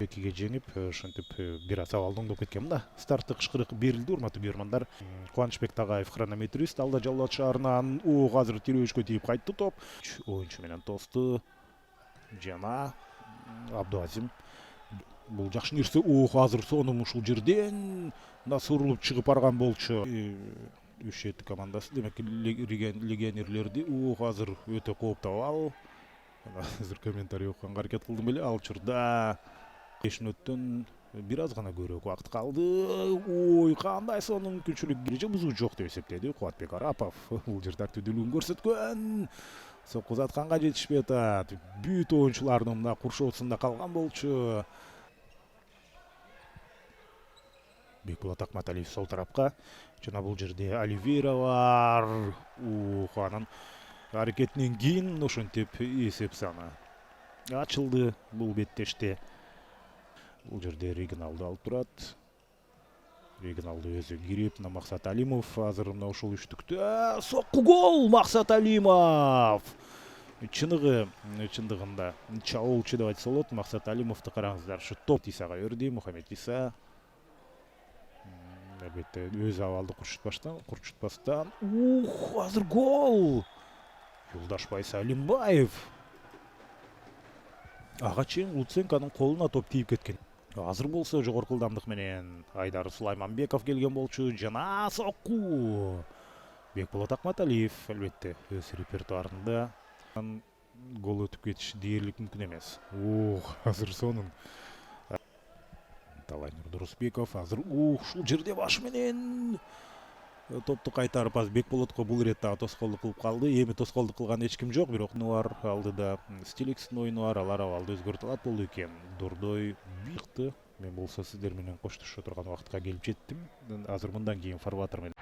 экиге жеңип ошентип бир аз абалдың болуп кеткен да. Старттык ышкырык берилди, урматтуу көрөрмандар. Кубанычбек Тагаев хронометрист алда Жалал от шаарынан азыр тирөөшкө тийип кайтты топ. Оюнчу менен тосту жана Абдуазим бул жакшы нерсе. Азыр сонун ушул жерден насурулуп чыгып барган болчу. Үш командасы демек легионерлерди азыр өтө кооптуу абал. Азыр комментарий окуганга аракет кылдым эле. Ал учурда Эшнөттөн бир аз гана көбүрөөк убакыт калды. Кандай сонун мүмкүнчүлүк бирже бузуу жок деп эсептеди Кубатбек Арапов. Бул жер тартиптүүлүгүн көрсөткөн. Сокку узатканга жетишпей атат. Бүт оюнчулардын мына куршоосунда калган болчу. Бекболот Акматалиев сол тарапка. Жана бул жерде Оливейра бар. Анын аракетинен кийин ошентип эсеп саны ачылды бул беттеште. Бул жерде Региналду алып турат. Региналду өзү кирип, Максат Алимов азыр мына ушул үчтүктө сокку гол Максат Алимов. Чындыгында чабуулчу деп айтса болот. Максат Алимовду караңыздар, ушу топ Исага берди. Мухаммед Иса албетте өз абалды курчутпастан. Азыр гол. Юлдашбай Салимбаев. Ага чейин Луценконун колуна топ тийип кеткен. Азыр болсо жогорку ылдамдык менен Айдар Сулайманбеков келген болчу. Жана сокку Бекболот Акматалиев албетте өз репертуарында. Гол өтүп кетиш дээрлик мүмкүн эмес. Азыр сонун Талайнур Дурусбеков азыр ушул жерде башы менен топту кайтарып, азыр Бекболотко бул ирет дагы тоскоолдук кылып калды. Эми тоскоолдук кылган эч ким жок, бирок бар алдыда Стиликстин ойуну бар, алар абалды өзгөртө алат болду экен. Дордой бийикты. Мен болсо сиздер менен коштошо турган убакытка келип жеттим. Азыр мындан кийин фарватер менен